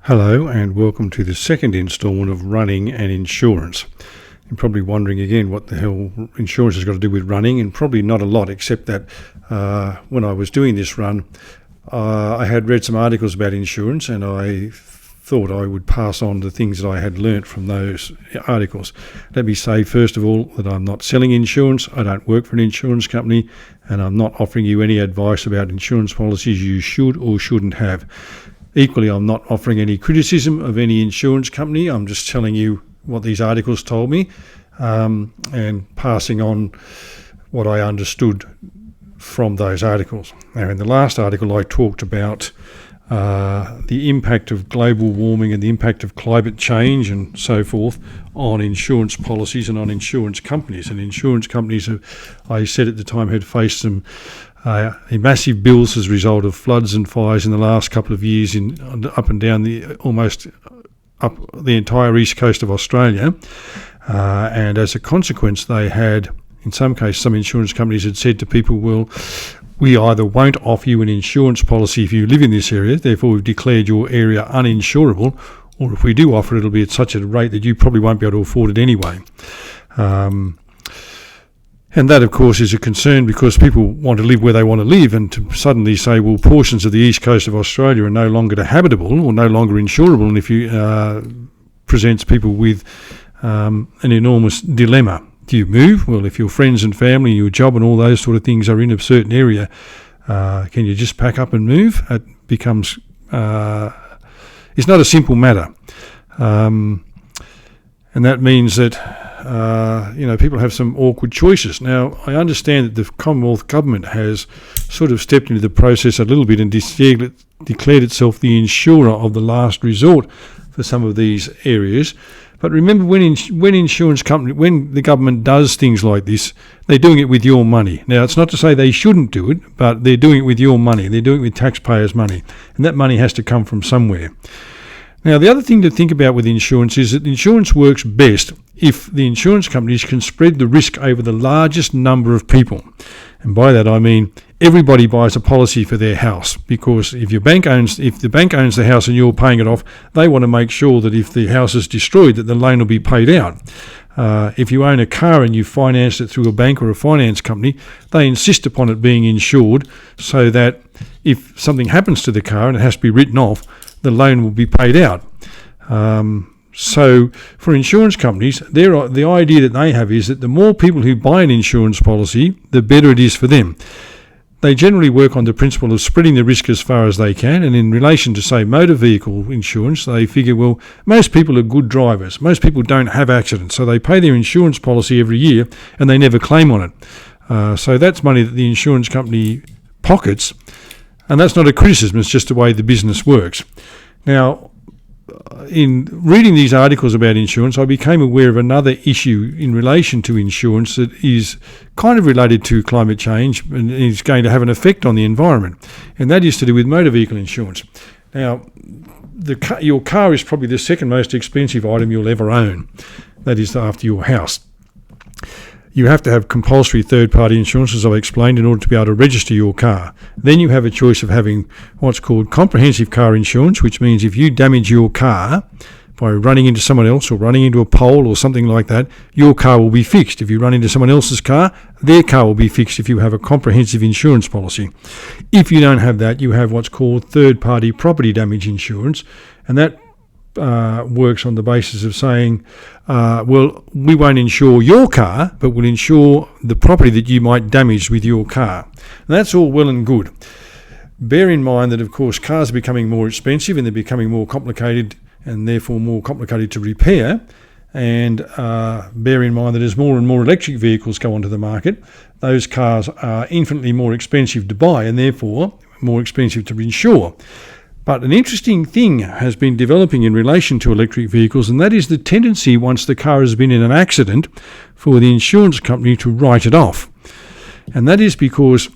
Hello and welcome to the second instalment of Running and Insurance. You're probably wondering again what the hell insurance has got to do with running, and probably not a lot, except that when I was doing this run, I had read some articles about insurance and I thought I would pass on the things that I had learnt from those articles. Let me say first of all that I'm not selling insurance, I don't work for an insurance company, and I'm not offering you any advice about insurance policies you should or shouldn't have. Equally, I'm not offering any criticism of any insurance company. I'm just telling you what these articles told me and passing on what I understood from those articles. Now, in the last article, I talked about the impact of global warming and the impact of climate change and so forth on insurance policies and on insurance companies. And insurance companies, I said at the time, had faced some massive bills as a result of floods and fires in the last couple of years up and down almost up the entire east coast of Australia, and as a consequence they had, in some cases, some insurance companies had said to people, well, we either won't offer you an insurance policy if you live in this area, therefore we've declared your area uninsurable, or if we do offer it, it'll be at such a rate that you probably won't be able to afford it anyway. And that, of course, is a concern because people want to live where they want to live, and to suddenly say, well, portions of the east coast of Australia are no longer habitable or no longer insurable, and if you presents people with an enormous dilemma. Do you move? Well, if your friends and family, your job and all those sort of things are in a certain area, can you just pack up and move? It becomes, it's not a simple matter. And that means that people have some awkward choices. Now, I understand that the Commonwealth Government has sort of stepped into the process a little bit and declared itself the insurer of the last resort for some of these areas. But remember, when the government does things like this, they're doing it with your money. Now, it's not to say they shouldn't do it, but they're doing it with your money. They're doing it with taxpayers' money, and that money has to come from somewhere. Now, the other thing to think about with insurance is that insurance works best if the insurance companies can spread the risk over the largest number of people. And by that I mean everybody buys a policy for their house, because if the bank owns the house and you're paying it off, they want to make sure that if the house is destroyed, that the loan will be paid out. If you own a car and you finance it through a bank or a finance company, they insist upon it being insured so that if something happens to the car and it has to be written off, the loan will be paid out. So for insurance companies, the idea that they have is that the more people who buy an insurance policy, the better it is for them. They generally work on the principle of spreading the risk as far as they can, and in relation to, say, motor vehicle insurance, they figure, well, most people are good drivers. Most people don't have accidents, so they pay their insurance policy every year and they never claim on it. So that's money that the insurance company pockets, and that's not a criticism, it's just the way the business works. Now, in reading these articles about insurance, I became aware of another issue in relation to insurance that is kind of related to climate change and is going to have an effect on the environment, and that is to do with motor vehicle insurance. Now, your car is probably the second most expensive item you'll ever own. That is after your house. You have to have compulsory third-party insurance, as I've explained, in order to be able to register your car. Then you have a choice of having what's called comprehensive car insurance, which means if you damage your car by running into someone else or running into a pole or something like that, your car will be fixed. If you run into someone else's car, their car will be fixed if you have a comprehensive insurance policy. If you don't have that, you have what's called third-party property damage insurance, and that works on the basis of saying, well, we won't insure your car, but we'll insure the property that you might damage with your car. And that's all well and good. Bear in mind that, of course, cars are becoming more expensive and they're becoming more complicated and therefore more complicated to repair. And bear in mind that as more and more electric vehicles go onto the market, those cars are infinitely more expensive to buy and therefore more expensive to insure. But an interesting thing has been developing in relation to electric vehicles, and that is the tendency, once the car has been in an accident, for the insurance company to write it off. And that is because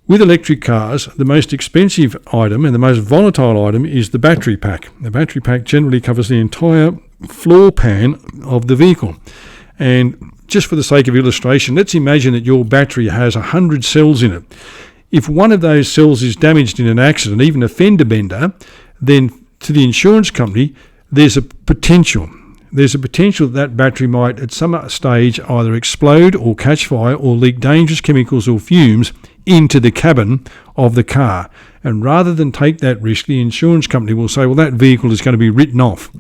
with electric cars, the most expensive item and the most volatile item is the battery pack. The battery pack generally covers the entire floor pan of the vehicle. And just for the sake of illustration, let's imagine that your battery has 100 cells in it. If one of those cells is damaged in an accident, even a fender bender, then to the insurance company, there's a potential. There's a potential that battery might at some stage either explode or catch fire or leak dangerous chemicals or fumes into the cabin of the car. And rather than take that risk, the insurance company will say, well, that vehicle is going to be written off.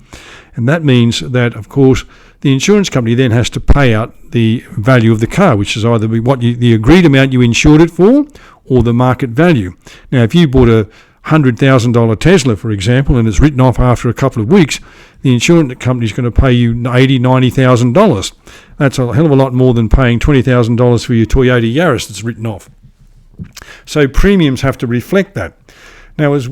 And that means that, of course, the insurance company then has to pay out the value of the car, which is either the agreed amount you insured it for or the market value. Now, if you bought a $100,000 Tesla, for example, and it's written off after a couple of weeks, the insurance company is going to pay you $80,000, $90,000. That's a hell of a lot more than paying $20,000 for your Toyota Yaris that's written off. So premiums have to reflect that. Now, as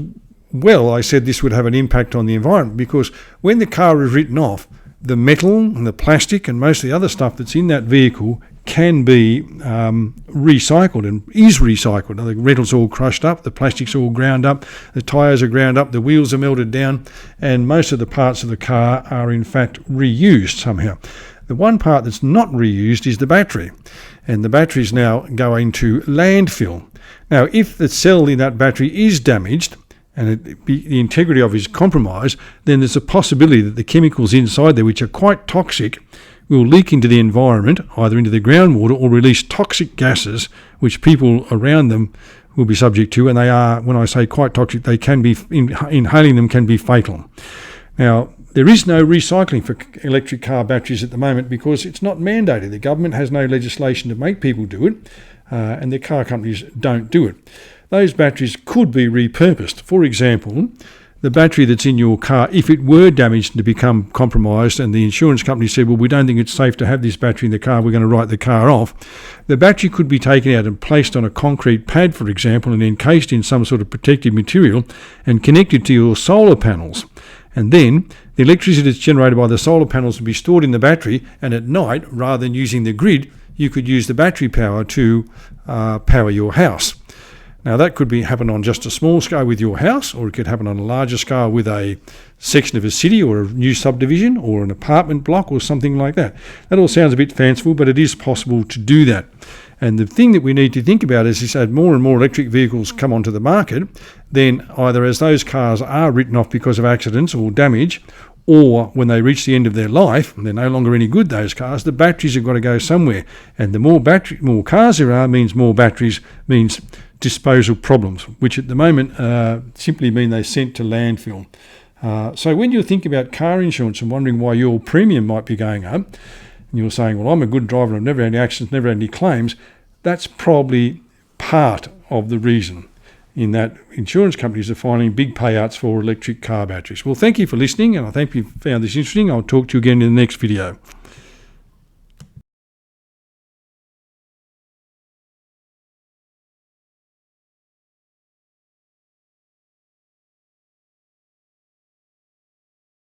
well, I said this would have an impact on the environment, because when the car is written off, the metal and the plastic and most of the other stuff that's in that vehicle can be recycled and is recycled. The metal's all crushed up, the plastic's all ground up, the tyres are ground up, the wheels are melted down, and most of the parts of the car are in fact reused somehow. The one part that's not reused is the battery, and the battery is now going to landfill. Now, if the cell in that battery is damaged and the integrity of it is compromised, then there's a possibility that the chemicals inside there, which are quite toxic, will leak into the environment, either into the groundwater, or release toxic gases, which people around them will be subject to. And they are, when I say quite toxic, they can be, inhaling them can be fatal. Now, there is no recycling for electric car batteries at the moment because it's not mandated. The government has no legislation to make people do it, and the car companies don't do it. Those batteries could be repurposed. For example, the battery that's in your car, if it were damaged and to become compromised and the insurance company said, well, we don't think it's safe to have this battery in the car, we're going to write the car off, the battery could be taken out and placed on a concrete pad, for example, and encased in some sort of protective material and connected to your solar panels. And then the electricity that's generated by the solar panels would be stored in the battery, and at night, rather than using the grid, you could use the battery power to power your house. Now, that could happen on just a small scale with your house, or it could happen on a larger scale with a section of a city or a new subdivision or an apartment block or something like that. That all sounds a bit fanciful, but it is possible to do that. And the thing that we need to think about is as more and more electric vehicles come onto the market, then either as those cars are written off because of accidents or damage, or when they reach the end of their life, and they're no longer any good, those cars, the batteries have got to go somewhere. And the more cars there are means more batteries, means disposal problems, which at the moment simply mean they're sent to landfill. So when you think about car insurance and wondering why your premium might be going up, and you're saying, well, I'm a good driver, I've never had any accidents, never had any claims, that's probably part of the reason, in that insurance companies are finding big payouts for electric car batteries. Well, thank you for listening, and I hope you found this interesting. I'll talk to you again in the next video.